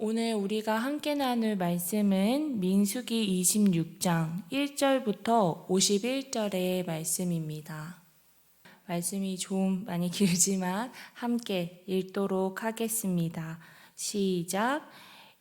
오늘 우리가 함께 나눌 말씀은 민수기 26장 1절부터 51절의 말씀입니다. 말씀이 좀 많이 길지만 함께 읽도록 하겠습니다. 시작.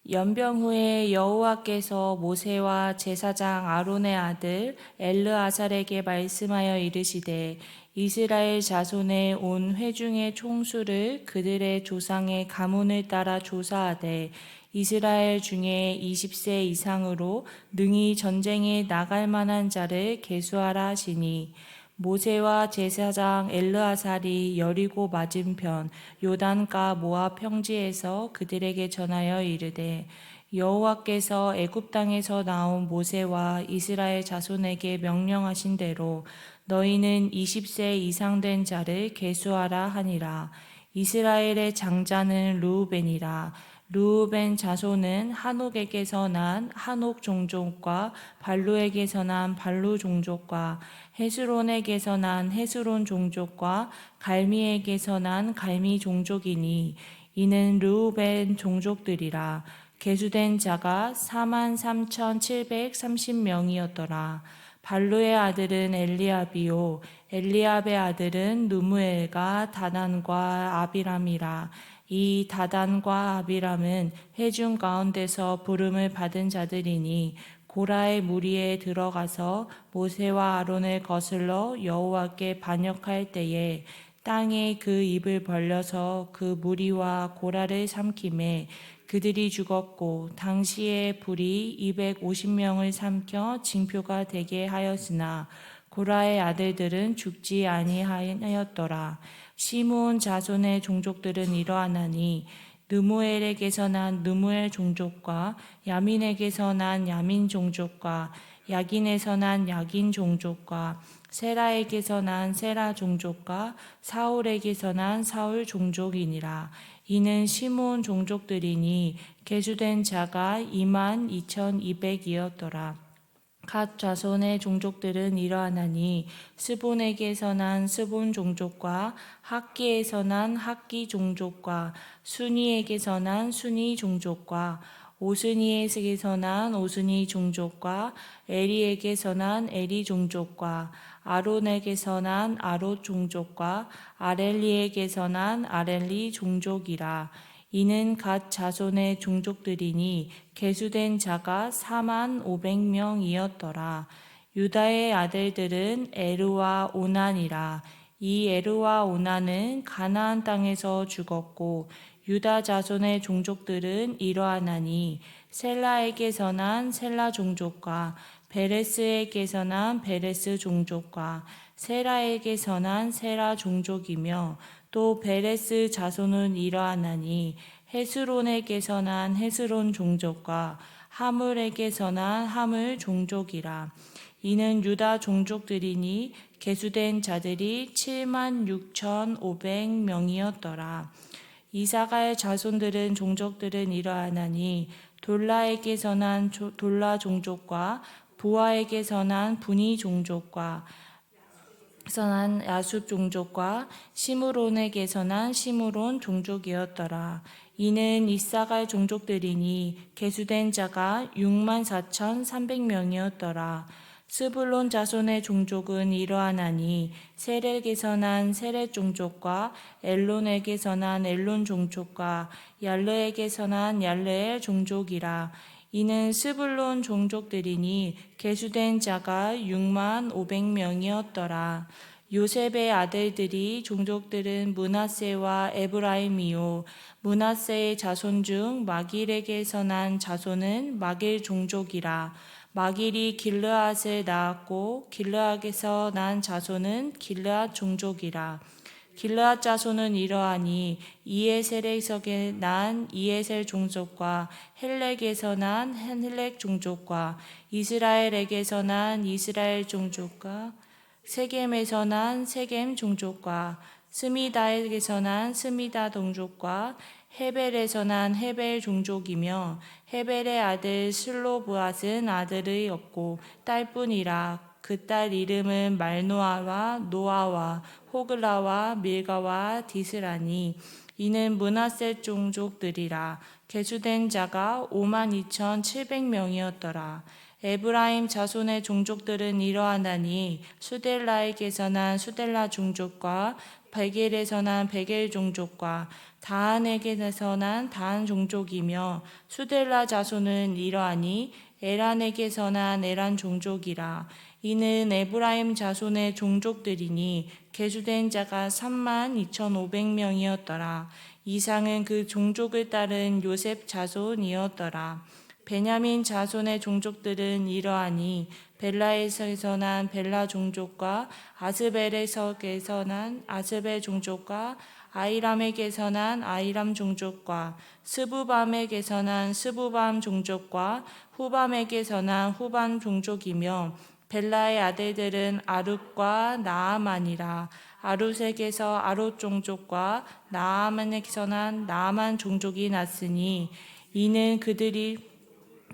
연병 후에 여호와께서 모세와 제사장 아론의 아들 엘르아살에게 말씀하여 이르시되 이스라엘 자손의 온 회중의 총수를 그들의 조상의 가문을 따라 조사하되 이스라엘 중에 20세 이상으로 능히 전쟁에 나갈 만한 자를 계수하라 하시니 모세와 제사장 엘르아살이 여리고 맞은편 요단가 모압 평지에서 그들에게 전하여 이르되 여호와께서 애굽 땅에서 나온 모세와 이스라엘 자손에게 명령하신 대로 너희는 20세 이상 된 자를 계수하라 하니라. 이스라엘의 장자는 르우벤이라. 르우벤 자손은 한옥에게서 난 한옥 종족과 발루에게서 난 발루 종족과 헤스론에게서 난 헤스론 종족과 갈미에게서 난 갈미 종족이니 이는 르우벤 종족들이라. 계수된 자가 43,730명이었더라. 발루의 아들은 엘리압이요 엘리압의 아들은 누무엘과 다단과 아비람이라. 이 다단과 아비람은 회중 가운데서 부름을 받은 자들이니 고라의 무리에 들어가서 모세와 아론을 거슬러 여호와께 반역할 때에 땅에 그 입을 벌려서 그 무리와 고라를 삼키매 그들이 죽었고 당시에 불이 250명을 삼켜 징표가 되게 하였으나 고라의 아들들은 죽지 아니하였더라. 시므온 자손의 종족들은 이러하나니 느무엘에게서 난 느무엘 종족과 야민에게서 난 야민 종족과 야긴에서 난 야긴 종족과 세라에게서 난 세라 종족과 사울에게서 난 사울 종족이니라. 이는 시므온 종족들이니 계수된 자가 22,200이었더라. 갓 자손의 종족들은 이러하나니 스본에게서 난 스본 종족과 학기에서 난 학기 종족과 순이에게서 난 순이 종족과 오스니에게서 난 오스니 종족과 에리에게서 난 에리 종족과 아론에게서 난 아롯 종족과 아렐리에게서 난 아렐리 종족이라. 이는 갓 자손의 종족들이니 계수된 자가 45,000명이었더라. 유다의 아들들은 에르와 오난이라. 이 에르와 오난은 가나안 땅에서 죽었고 유다 자손의 종족들은 이러하나니 셀라에게서 난 셀라 종족과 베레스에게서 난 베레스 종족과 세라에게서 난 세라 종족이며 또 베레스 자손은 이러하나니 헤스론에게서 난 헤스론 종족과 하물에게서 난 하물 종족이라. 이는 유다 종족들이니 계수된 자들이 76,500명이었더라. 이사가의 자손들은 종족들은 이러하나니 돌라에게서 난 돌라 종족과 부하에게서 난 분이 종족과 난 야숲 종족과 시므론에게서 난 시므론 종족이었더라. 이는 이사갈 종족들이니 계수된 자가 64,300명이었더라. 스불론 자손의 종족은 이러하나니 세렉에서 난 세렉 종족과 엘론에게서 난 엘론 종족과 얄르에게서 난 얄르엘 종족이라. 이는 스불론 종족들이니 계수된 자가 65,000명이었더라. 요셉의 아들들이 종족들은 므낫세와 에브라임이요 므낫세의 자손 중 마길에게서 난 자손은 마길 종족이라. 마길이 길르앗을 낳았고 길르앗에서 난 자손은 길르앗 종족이라. 길르앗 자손은 이러하니 이에셀에서 난 이에셀 종족과 헬렉에서 난 헬렉 종족과 이스라엘에게서 난 이스라엘 종족과 세겜에서 난 세겜 종족과 스미다에게서 난 스미다 종족과 헤벨에서 난 헤벨 종족이며 헤벨의 아들 슬로브앗은 아들이 없고 딸뿐이라. 그 딸 이름은 말노아와 노아와 호글라와 밀가와 디스라니. 이는 므낫세 종족들이라. 계수된 자가 52,700명이었더라. 에브라임 자손의 종족들은 이러하나니 수델라에게서 난 수델라 종족과 베겔에서 난 베겔 종족과 다한에게서 난 다한 종족이며, 수델라 자손은 이러하니 에란에게서 난 에란 종족이라. 이는 에브라임 자손의 종족들이니 계수된 자가 32,500명이었더라. 이상은 그 종족을 따른 요셉 자손이었더라. 베냐민 자손의 종족들은 이러하니 벨라에서 난 벨라 종족과 아스벨에서 난 아스벨 종족과 아이람에게서 난 아이람 종족과 스부밤에게서 난 스부밤 종족과 후밤에게서 난 후밤 종족이며, 벨라의 아들들은 아룻과 나아만이라. 아룻에게서 아룻 종족과 나아만에게서 난 나아만 종족이 났으니 이는 그들이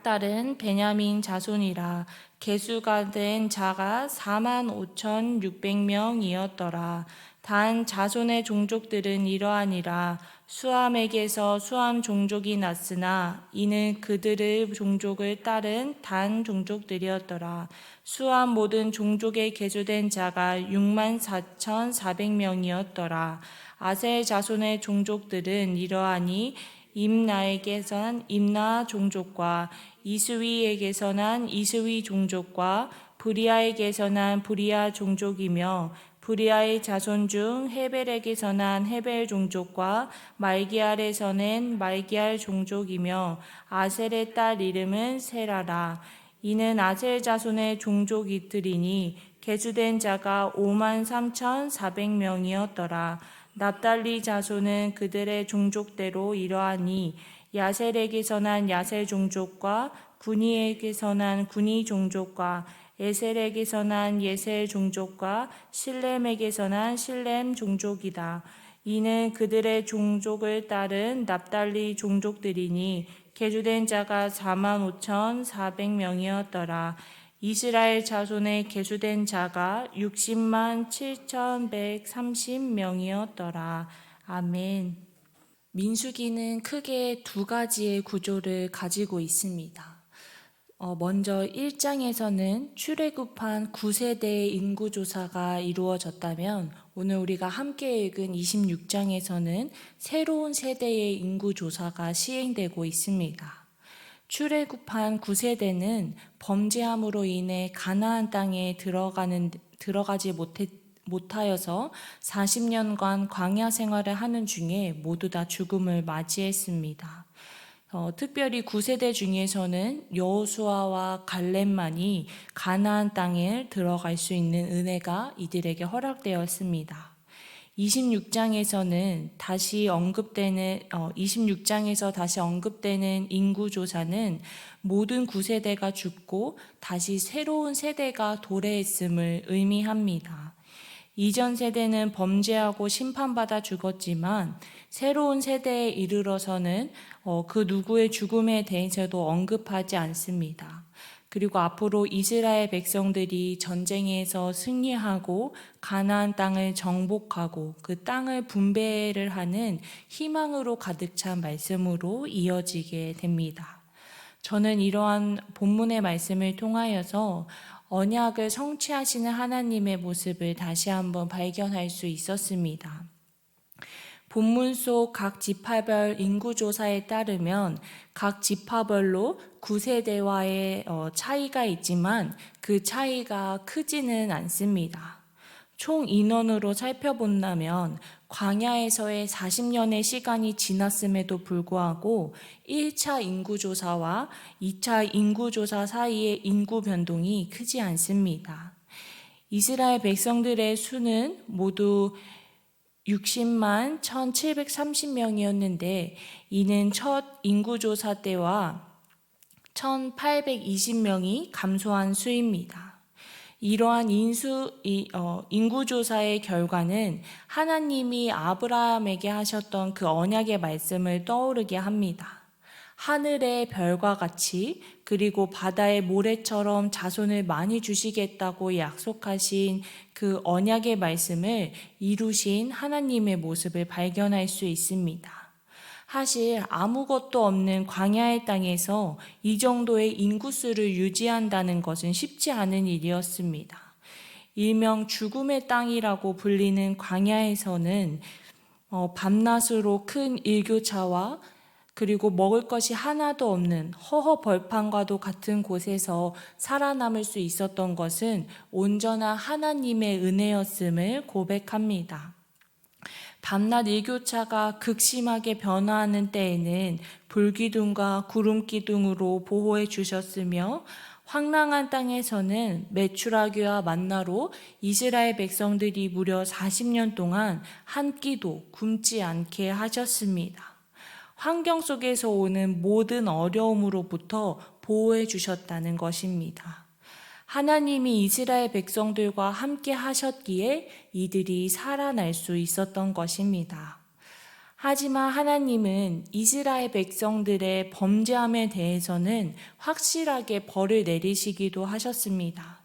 딸은 베냐민 자손이라. 계수가 된 자가 45,600명이었더라. 단 자손의 종족들은 이러하니라. 수함에게서 수함 종족이 났으나 이는 그들의 종족을 따른 단 종족들이었더라. 수함 모든 종족에 계수된 자가 64,400명이었더라. 아셀 자손의 종족들은 이러하니 임나에게서 난 임나 종족과 이스위에게서 난 이스위 종족과 브리아에게서 난 브리아 종족이며, 브리아의 자손 중 헤벨에게서 난 헤벨 종족과 말기알에서 낸 말기알 종족이며, 아셀의 딸 이름은 세라라. 이는 아셀 자손의 종족이들이니 계수된 자가 53,400명이었더라. 납달리 자손은 그들의 종족대로 이러하니 야셀에게서 난 야셀 종족과 구니에게서 난 구니 종족과 에셀에게서 난 예셀 종족과 실렘에게서 난 실렘 종족이다. 이는 그들의 종족을 따른 납달리 종족들이니 계수된 자가 45,400명이었더라. 이스라엘 자손에 계수된 자가 607,130명이었더라. 아멘. 민수기는 크게 두 가지의 구조를 가지고 있습니다. 먼저 1장에서는 출애굽한 9세대의 인구조사가 이루어졌다면, 오늘 우리가 함께 읽은 26장에서는 새로운 세대의 인구조사가 시행되고 있습니다. 출애굽한 9세대는 범죄함으로 인해 가나안 땅에 들어가지 못하여서 40년간 광야 생활을 하는 중에 모두 다 죽음을 맞이했습니다. 특별히 9세대 중에서는 여호수아와 갈렙만이 가나안 땅에 들어갈 수 있는 은혜가 이들에게 허락되었습니다. 26장에서 다시 언급되는 인구조사는 모든 9세대가 죽고 다시 새로운 세대가 도래했음을 의미합니다. 이전 세대는 범죄하고 심판받아 죽었지만 새로운 세대에 이르러서는 그 누구의 죽음에 대해서도 언급하지 않습니다. 그리고 앞으로 이스라엘 백성들이 전쟁에서 승리하고 가나안 땅을 정복하고 그 땅을 분배를 하는 희망으로 가득 찬 말씀으로 이어지게 됩니다. 저는 이러한 본문의 말씀을 통하여서 언약을 성취하시는 하나님의 모습을 다시 한번 발견할 수 있었습니다. 본문 속 각 지파별 인구조사에 따르면 각 지파별로 9세대와의 차이가 있지만 그 차이가 크지는 않습니다. 총 인원으로 살펴본다면 광야에서의 40년의 시간이 지났음에도 불구하고 1차 인구조사와 2차 인구조사 사이의 인구 변동이 크지 않습니다. 이스라엘 백성들의 수는 모두 60만 1,730명이었는데 이는 첫 인구조사 때와 1,820명이 감소한 수입니다. 이러한 인구조사의 결과는 하나님이 아브라함에게 하셨던 그 언약의 말씀을 떠오르게 합니다. 하늘의 별과 같이 그리고 바다의 모래처럼 자손을 많이 주시겠다고 약속하신 그 언약의 말씀을 이루신 하나님의 모습을 발견할 수 있습니다. 사실 아무것도 없는 광야의 땅에서 이 정도의 인구수를 유지한다는 것은 쉽지 않은 일이었습니다. 일명 죽음의 땅이라고 불리는 광야에서는 밤낮으로 큰 일교차와 그리고 먹을 것이 하나도 없는 허허 벌판과도 같은 곳에서 살아남을 수 있었던 것은 온전한 하나님의 은혜였음을 고백합니다. 밤낮 일교차가 극심하게 변화하는 때에는 불기둥과 구름기둥으로 보호해 주셨으며 황량한 땅에서는 메추라기와 만나로 이스라엘 백성들이 무려 40년 동안 한 끼도 굶지 않게 하셨습니다. 환경 속에서 오는 모든 어려움으로부터 보호해 주셨다는 것입니다. 하나님이 이스라엘 백성들과 함께 하셨기에 이들이 살아날 수 있었던 것입니다. 하지만 하나님은 이스라엘 백성들의 범죄함에 대해서는 확실하게 벌을 내리시기도 하셨습니다.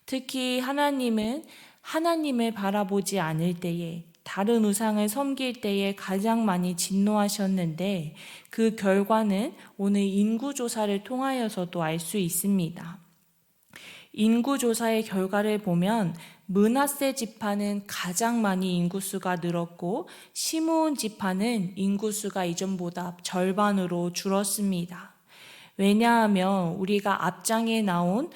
특히 하나님은 하나님을 바라보지 않을 때에 다른 우상을 섬길 때에 가장 많이 진노하셨는데 그 결과는 오늘 인구조사를 통하여서도 알 수 있습니다. 인구조사의 결과를 보면 므낫세 지파는 가장 많이 인구수가 늘었고 시므온 지파는 인구수가 이전보다 절반으로 줄었습니다. 왜냐하면 우리가 앞장에 나온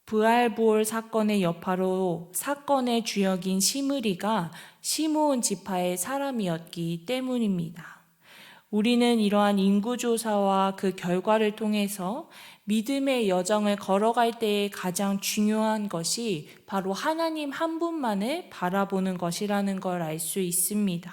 브알보올 사건의 여파로 사건의 주역인 시므리가 시므온 지파의 사람이었기 때문입니다. 우리는 이러한 인구조사와 그 결과를 통해서 믿음의 여정을 걸어갈 때에 가장 중요한 것이 바로 하나님 한 분만을 바라보는 것이라는 걸 알 수 있습니다.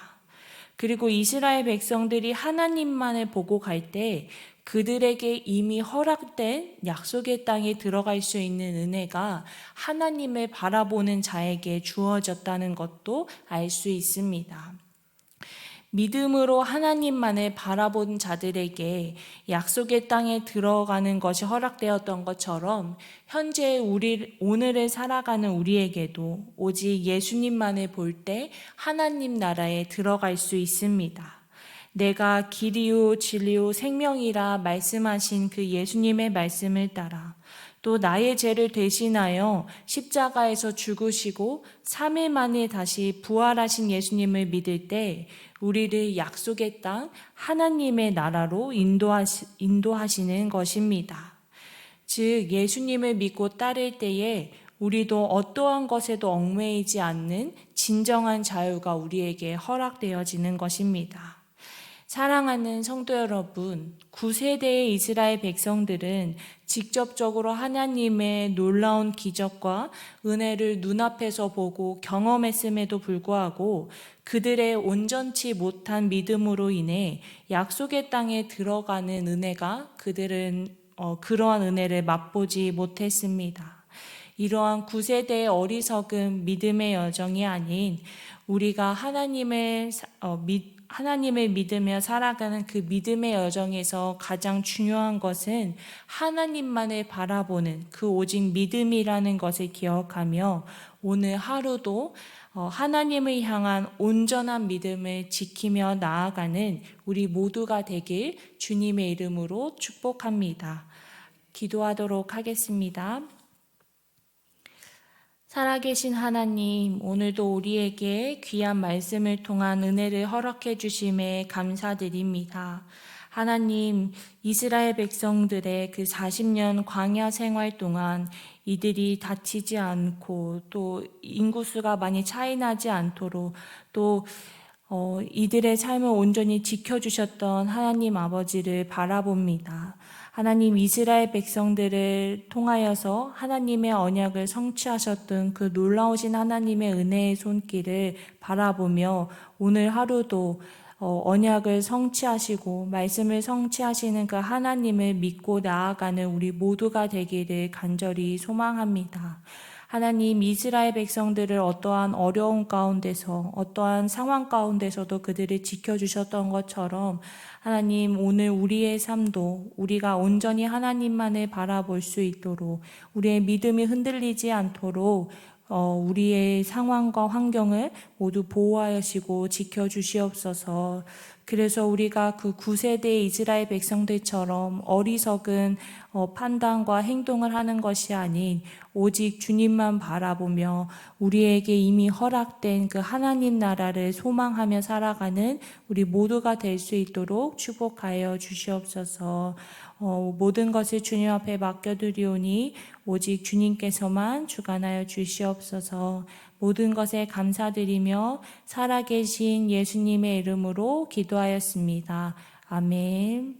그리고 이스라엘 백성들이 하나님만을 보고 갈 때 그들에게 이미 허락된 약속의 땅에 들어갈 수 있는 은혜가 하나님을 바라보는 자에게 주어졌다는 것도 알 수 있습니다. 믿음으로 하나님만을 바라본 자들에게 약속의 땅에 들어가는 것이 허락되었던 것처럼 현재 오늘을 살아가는 우리에게도 오직 예수님만을 볼 때 하나님 나라에 들어갈 수 있습니다. 내가 길이요 진리요 생명이라 말씀하신 그 예수님의 말씀을 따라 또 나의 죄를 대신하여 십자가에서 죽으시고 3일 만에 다시 부활하신 예수님을 믿을 때 우리를 약속의 땅 하나님의 나라로 인도하시는 것입니다. 즉 예수님을 믿고 따를 때에 우리도 어떠한 것에도 얽매이지 않는 진정한 자유가 우리에게 허락되어지는 것입니다. 사랑하는 성도 여러분, 9세대의 이스라엘 백성들은 직접적으로 하나님의 놀라운 기적과 은혜를 눈앞에서 보고 경험했음에도 불구하고 그들의 온전치 못한 믿음으로 인해 약속의 땅에 들어가는 은혜가 그들은 그러한 은혜를 맛보지 못했습니다. 이러한 9세대의 어리석은 믿음의 여정이 아닌 우리가 하나님을 믿으며 살아가는 그 믿음의 여정에서 가장 중요한 것은 하나님만을 바라보는 그 오직 믿음이라는 것을 기억하며 오늘 하루도 하나님을 향한 온전한 믿음을 지키며 나아가는 우리 모두가 되길 주님의 이름으로 축복합니다. 기도하도록 하겠습니다. 살아계신 하나님, 오늘도 우리에게 귀한 말씀을 통한 은혜를 허락해 주심에 감사드립니다. 하나님, 이스라엘 백성들의 그 40년 광야 생활 동안 이들이 다치지 않고 또 인구수가 많이 차이 나지 않도록 또 이들의 삶을 온전히 지켜주셨던 하나님 아버지를 바라봅니다. 하나님 이스라엘 백성들을 통하여서 하나님의 언약을 성취하셨던 그 놀라우신 하나님의 은혜의 손길을 바라보며 오늘 하루도 언약을 성취하시고 말씀을 성취하시는 그 하나님을 믿고 나아가는 우리 모두가 되기를 간절히 소망합니다. 하나님, 이스라엘 백성들을 어떠한 어려움 가운데서, 어떠한 상황 가운데서도 그들을 지켜주셨던 것처럼 하나님, 오늘 우리의 삶도 우리가 온전히 하나님만을 바라볼 수 있도록, 우리의 믿음이 흔들리지 않도록 우리의 상황과 환경을 모두 보호하시고 지켜주시옵소서. 그래서 우리가 그 9세대 이스라엘 백성들처럼 어리석은 판단과 행동을 하는 것이 아닌 오직 주님만 바라보며 우리에게 이미 허락된 그 하나님 나라를 소망하며 살아가는 우리 모두가 될 수 있도록 축복하여 주시옵소서. 모든 것을 주님 앞에 맡겨드리오니 오직 주님께서만 주관하여 주시옵소서. 모든 것에 감사드리며 살아계신 예수님의 이름으로 기도하였습니다. 아멘.